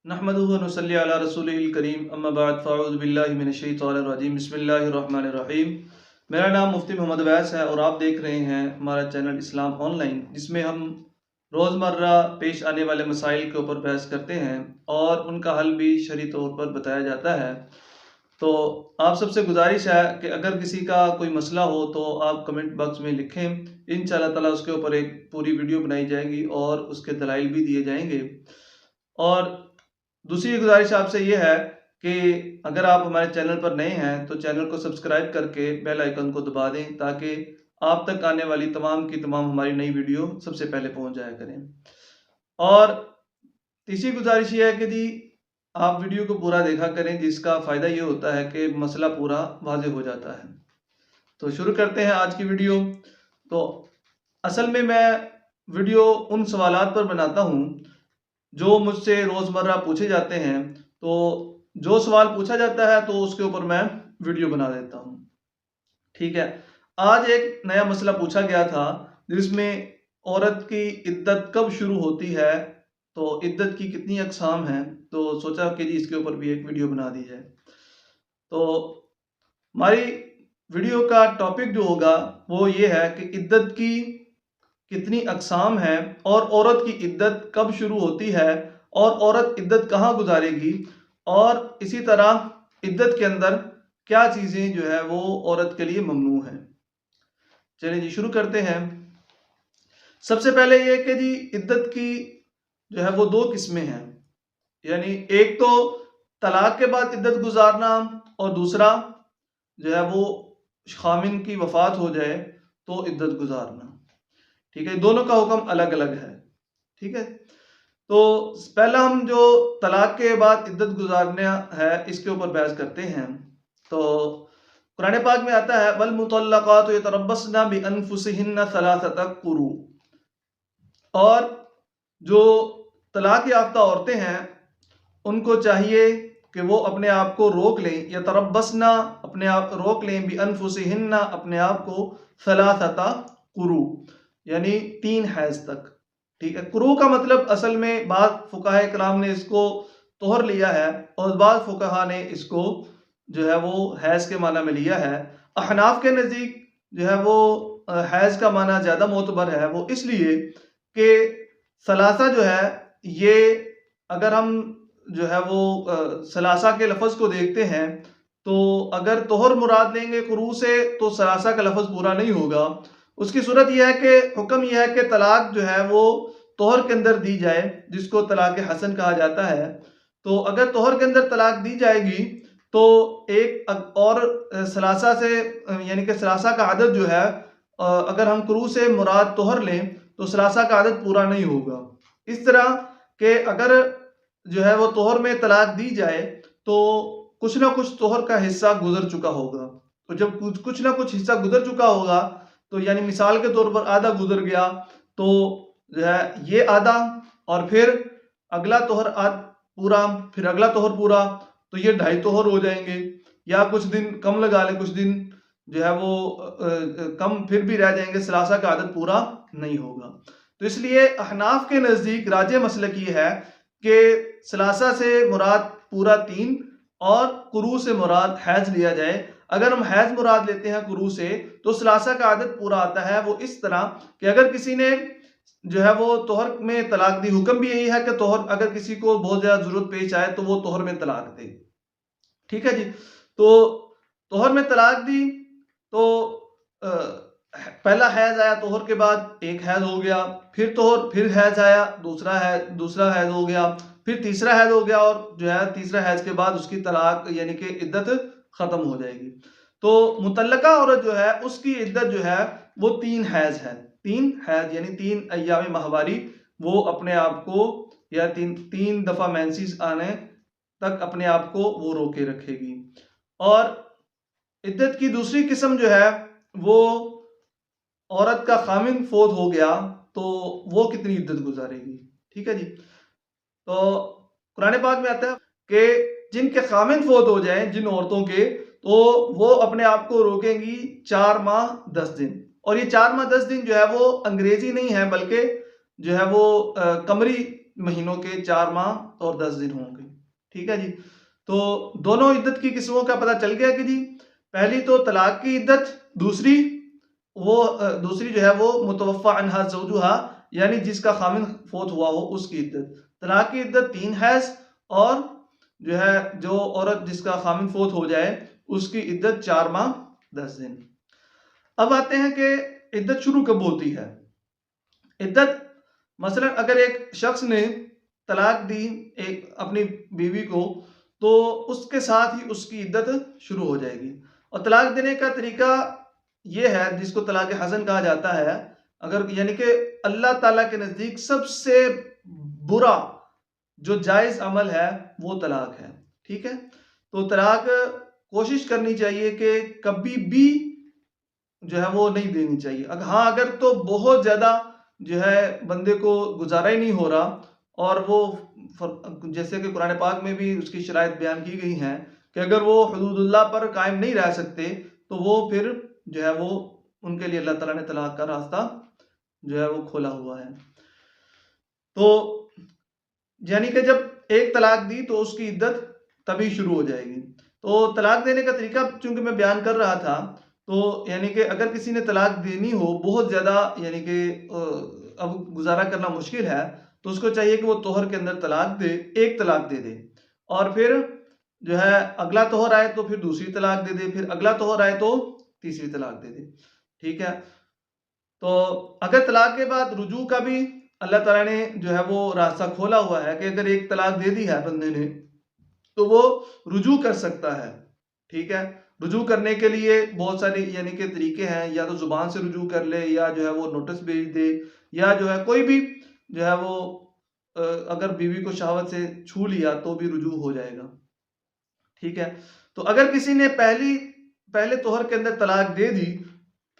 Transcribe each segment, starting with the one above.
नहमदुहु व नुसल्ली अला रसूलिल करीम अम्मा बाद फ़अऊज़ु बिल्लाहि मिनश शैतानिर रजीम बिस्मिल्लाहिर रहमानिर रहीम। मेरा नाम मुफ्ती मोहम्मद अवैस है और आप देख रहे हैं हमारा चैनल इस्लाम ऑनलाइन, जिसमें हम रोज़मर्रा पेश आने वाले मसाइल के ऊपर बहस करते हैं और उनका हल भी शरई तौर पर बताया जाता है। तो आप सबसे गुजारिश है कि अगर किसी का कोई मसला हो तो आप कमेंट बॉक्स में लिखें। इंशाअल्लाह ताला उसके ऊपर एक पूरी वीडियो बनाई जाएगी और उसके दलाइल भी दिए जाएंगे। और दूसरी गुजारिश आपसे ये है कि अगर आप हमारे चैनल पर नए हैं तो चैनल को सब्सक्राइब करके बेल आइकन को दबा दें, ताकि आप तक आने वाली तमाम की तमाम हमारी नई वीडियो सबसे पहले पहुंच जाया करें। और तीसरी गुजारिश ये है कि जी आप वीडियो को पूरा देखा करें, जिसका फ़ायदा ये होता है कि मसला पूरा वाज़ेह हो जाता है। तो शुरू करते हैं आज की वीडियो। तो असल में मैं वीडियो उन सवालात पर बनाता हूँ जो मुझसे रोज़मर्रा पूछे जाते हैं। तो जो सवाल पूछा जाता है तो उसके ऊपर मैं वीडियो बना देता हूँ। ठीक है, आज एक नया मसला पूछा गया था जिसमें औरत की इद्दत कब शुरू होती है, तो इद्दत की कितनी अक़साम हैं, तो सोचा कि जी इसके ऊपर भी एक वीडियो बना दी जाए। तो हमारी वीडियो का टॉपिक जो होगा वो ये है कि इद्दत की कितनी अक़साम हैं और औरत की इद्दत कब शुरू होती है और औरत इद्दत कहाँ गुजारेगी, और इसी तरह इद्दत के अंदर क्या चीज़ें जो है वो औरत के लिए ममनू हैं। चलिए जी शुरू करते हैं। सबसे पहले ये कि जी इद्दत की जो है वो दो किस्में हैं, यानी एक तो तलाक के बाद इद्दत गुजारना और दूसरा जो है वो खामिन की वफ़ात हो जाए तो इद्दत गुजारना। ठीक है, दोनों का हुक्म अलग अलग है। ठीक है, तो पहला हम जो तलाक के बाद इद्दत गुजारना है इसके ऊपर बहस करते हैं। तो कुरान पाक में आता है वल मुतल्लक़ातु यतरब्बसना बिअन्फुसिहिन्ना सलासता कुरू, और जो तलाक याफ्ता औरतें हैं उनको चाहिए कि वो अपने आप को रोक लें, या तरब्बसना अपने आप रोक लें, बिअन्फुसिहिन्ना अपने आप को, सलासता कुरू यानी 3 हैज़ तक। ठीक है, कुरू का मतलब असल में बाद फुकाहे कराम ने इसको तोहर लिया है और बाद फुकाहा ने इसको जो है वो हैज़ के माना में लिया है। अहनाफ के नज़दीक जो है वो हैज़ का माना ज़्यादा मोतबर है, वो इसलिए कि सलासा जो है ये अगर हम जो है वो सलासा के लफ्ज़ को देखते हैं तो अगर तोहर मुराद लेंगे कुरू से तो सलासा का लफ्ज़ पूरा नहीं होगा। उसकी सूरत यह है कि हुक्म यह है कि तलाक जो है वो तोहर के अंदर दी जाए, जिसको तलाक हसन कहा जाता है। तो अगर तोहर के अंदर तलाक दी जाएगी तो एक और सलासा से यानी कि सलासा का आदत जो है अगर हम कुरू से मुराद तोहर लें तो सलासा का आदत पूरा नहीं होगा। इस तरह के अगर जो है वो तोहर में तलाक दी जाए तो कुछ ना कुछ तोहर का हिस्सा गुजर चुका होगा। तो जब कुछ ना कुछ हिस्सा गुजर चुका होगा तो यानी मिसाल के तौर पर आधा गुजर गया तो जो है ये आधा और फिर अगला तोहर पूरा, फिर अगला तोहर पूरा, तो ये 2.5 तोहर हो जाएंगे। या कुछ दिन कम लगा लें, कुछ दिन जो है वो कम फिर भी रह जाएंगे, सलासा का आदत पूरा नहीं होगा। तो इसलिए अहनाफ के नज़दीक राजे मसलक ये है कि सलासा से मुराद पूरा 3 और कुरू से मुराद हैज़ लिया जाए। अगर हम हैज़ मुराद लेते हैं कुरू से तो सलासा का आदत पूरा आता है। वो इस तरह कि अगर किसी ने जो है वो तोहर में तलाक दी, हुक्म भी यही है कि तोहर अगर किसी को बहुत ज़्यादा ज़रूरत पेश आए तो वो तोहर में तलाक दे। ठीक है जी, तो तोहर में तलाक दी तो पहला हैज़ आया, तोहर के बाद एक हैज़ हो गया, फिर तोहर, फिर हैज़ आया, दूसरा हैज़ हो गया, फिर तीसरा हैज़ हो गया, और जो है तीसरा हैज़ के बाद उसकी तलाक यानी कि इद्दत ख़त्म हो जाएगी। तो मुतल्लका औरत जो है उसकी इद्दत जो है वो 3 हैज़ है। 3 हैज़ यानी 3 अय्याम माहवारी वो अपने आप को, या 3 दफ़ा मेंसेस आने तक अपने आप को वो रोके रखेगी। और इद्दत की दूसरी किस्म जो है वो औरत का खामिन फोत हो गया तो वो कितनी इद्दत गुजारेगी। ठीक है जी, तो कुरान पाक में आता है कि जिनके खामिन फोत हो जाएं, जिन औरतों के, तो वो अपने आप को रोकेंगी 4 माह 10 दिन। और ये 4 माह 10 दिन जो है वो अंग्रेजी नहीं है, बल्कि जो है वो कमरी महीनों के 4 माह और 10 दिन होंगे। ठीक है जी। तो दोनों इद्दत की किस्मों का पता चल गया कि जी पहली तो तलाक की इद्दत, दूसरी जो है वो मुतवफ़्फ़ा अन्हा ज़ौजुहा, यानी जिसका खामिन फोत हुआ हो उसकी इद्दत। तलाक की इद्दत 3 हैज़ और जो है जो औरत जिसका खामिन फोत हो जाए उसकी इद्दत 4 माह 10 दिन। अब आते हैं कि इद्दत शुरू कब होती है। इद्दत मसलन अगर एक शख्स ने तलाक दी एक अपनी बीवी को, तो उसके साथ ही उसकी इद्दत शुरू हो जाएगी। और तलाक देने का तरीका ये है जिसको तलाक हसन कहा जाता है, अगर यानी कि अल्लाह ताला के नज़दीक सबसे बुरा जो जायज़ अमल है वो तलाक है। ठीक है। तो तलाक कोशिश करनी चाहिए कि कभी भी जो है वो नहीं देनी चाहिए। अगर तो बहुत ज़्यादा जो है बंदे को गुजारा ही नहीं हो रहा, और वो जैसे कि कुरान पाक में भी उसकी शराइत बयान की गई हैं कि अगर वो हुदूदुल्लाह पर कायम नहीं रह सकते तो वो फिर जो है वो उनके लिए अल्लाह ताला ने तलाक का रास्ता जो है वो खोला हुआ है। तो यानी कि जब एक तलाक दी तो उसकी इद्दत तभी शुरू हो जाएगी। तो तलाक देने का तरीका चूंकि मैं बयान कर रहा था, तो यानी कि अगर किसी ने तलाक देनी हो बहुत ज़्यादा, यानी कि अब गुजारा करना मुश्किल है, तो उसको चाहिए कि वो तोहर के अंदर तलाक दे, एक तलाक दे दे, और फिर जो है अगला तोहर आए तो फिर दूसरी तलाक दे दे, फिर अगला तोहर आए तो तीसरी तलाक दे दे। ठीक है। तो अगर तलाक के बाद रुजू का भी अल्लाह ताला ने जो है वो रास्ता खोला हुआ है कि अगर एक तलाक दे दी है बंदे ने तो वो रुजू कर सकता है। ठीक है। रुजू करने के लिए बहुत सारे यानी कि तरीके हैं, या तो जुबान से रुजू कर ले, या जो है वो नोटिस भेज दे, या जो है कोई भी जो है वो अगर बीवी को शहावत से छू लिया तो भी रुजू हो जाएगा। ठीक है। तो अगर किसी ने पहले तोहर के अंदर तलाक दे दी,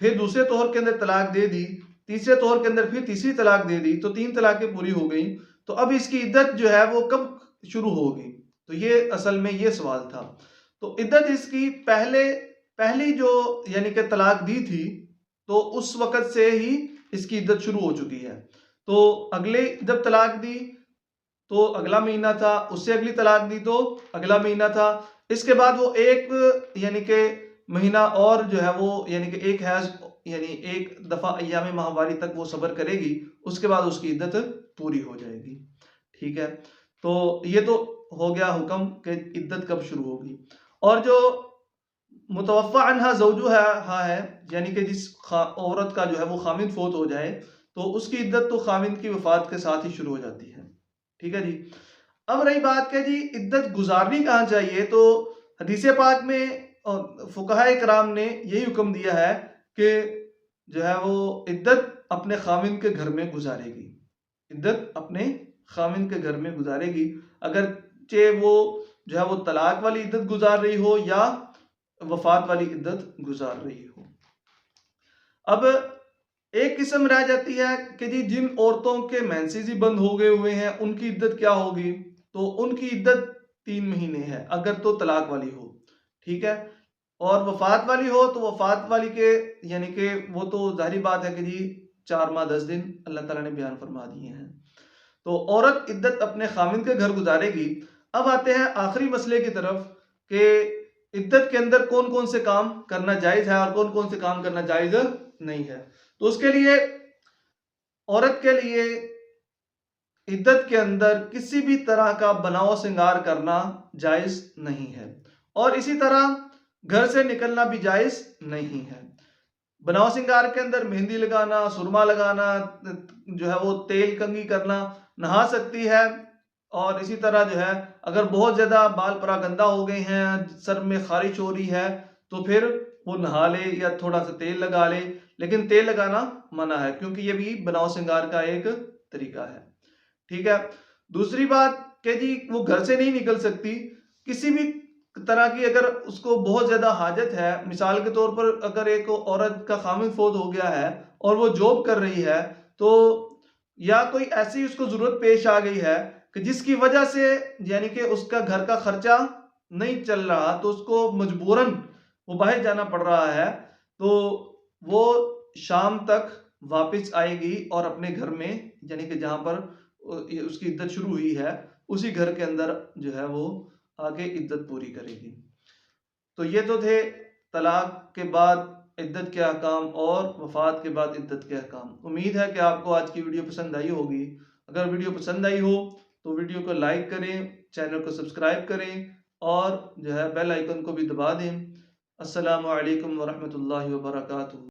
फिर दूसरे तोहर के अंदर तलाक दे दी, तीसरे तोहर के अंदर फिर तीसरी तलाक दे दी, तो 3 तलाकें पूरी हो गई। तो अब इसकी इद्दत जो है वो कब शुरू होगी? तो ये असल में ये सवाल था। तो इद्दत इसकी पहली जो यानी कि तलाक दी थी, तो उस वक़्त से ही इसकी इद्दत शुरू हो चुकी है। तो अगले जब तलाक दी तो अगला महीना था, उससे अगली तलाक दी तो अगला महीना था। इसके बाद वो एक यानी कि महीना और जो है वो यानी कि एक हैज़ यानी एक दफ़ा अय्याम माहवारी तक वो सब्र करेगी, उसके बाद उसकी इद्दत पूरी हो जाएगी। ठीक है। तो ये तो हो गया हुक्म कि इद्दत कब शुरू होगी। और जो मुतवफ़्फ़ा अन्हा ज़ौजुहा है, यानी कि जिस औरत का जो है वो खामिन फोत हो जाए, तो उसकी इद्दत तो खामिन की वफ़ात के साथ ही शुरू हो जाती है। ठीक है जी। अब रही बात कि जी इद्दत गुजारनी कहाँ चाहिए, तो हदीस पाक में और फुक़हा कराम ने यही हुक्म दिया है कि जो है वो इद्दत अपने खामिन के घर में गुजारेगी। इद्दत अपने खामिन के घर में गुजारेगी, अगर चे वो जो है वो तलाक वाली इद्दत गुजार रही हो या वफात वाली इद्दत गुजार रही हो। अब एक किस्म रह जाती है कि जी जिन औरतों के मेंसेस ही बंद हो गए हुए हैं उनकी इद्दत क्या होगी, तो उनकी इद्दत 3 महीने है अगर तो तलाक वाली हो। ठीक है। और वफात वाली हो तो वफात वाली के यानी कि वो तो जाहिर बात है कि जी 4 माह 10 दिन अल्लाह ताला ने बयान फरमा दिए हैं। तो औरत इद्दत अपने खामिन के घर गुजारेगी। अब आते हैं आखिरी मसले की तरफ कि इद्दत के अंदर कौन कौन से काम करना जायज़ है और कौन कौन से काम करना जायज़ नहीं है। तो उसके लिए औरत के लिए इद्दत के अंदर किसी भी तरह का बनाव श्रृंगार करना जायज़ नहीं है, और इसी तरह घर से निकलना भी जायज़ नहीं है। बनाव श्रृंगार के अंदर मेहंदी लगाना, सुरमा लगाना, जो है वो तेल कंघी करना, नहा सकती है। और इसी तरह जो है अगर बहुत ज़्यादा बाल परागंदा हो गए हैं, सर में खारिश हो रही है, तो फिर वो नहा ले या थोड़ा सा तेल लगा ले, लेकिन तेल लगाना मना है क्योंकि ये भी बनाव श्रृंगार का एक तरीका है। ठीक है। दूसरी बात कि जी वो घर से नहीं निकल सकती, किसी भी तरह की अगर उसको बहुत ज्यादा हाजत है, मिसाल के तौर पर अगर एक औरत का खामिन फोत हो गया है और वो जॉब कर रही है, तो या कोई ऐसी उसको जरूरत पेश आ गई है कि जिसकी वजह से यानी कि उसका घर का खर्चा नहीं चल रहा, तो उसको मजबूरन वो बाहर जाना पड़ रहा है, तो वो शाम तक वापस आएगी और अपने घर में यानी कि जहां पर उसकी इद्दत शुरू हुई है, उसी घर के अंदर जो है वो आके इद्दत पूरी करेगी। तो ये तो थे तलाक के बाद इद्दत के अहकाम और वफ़ात के बाद इद्दत के अहकाम। उम्मीद है कि आपको आज की वीडियो पसंद आई होगी। अगर वीडियो पसंद आई हो तो वीडियो को लाइक करें, चैनल को सब्सक्राइब करें और जो है बेल आइकन को भी दबा दें। अस्सलामु अलैकुम व रहमतुल्लाहि व बरकातुहू।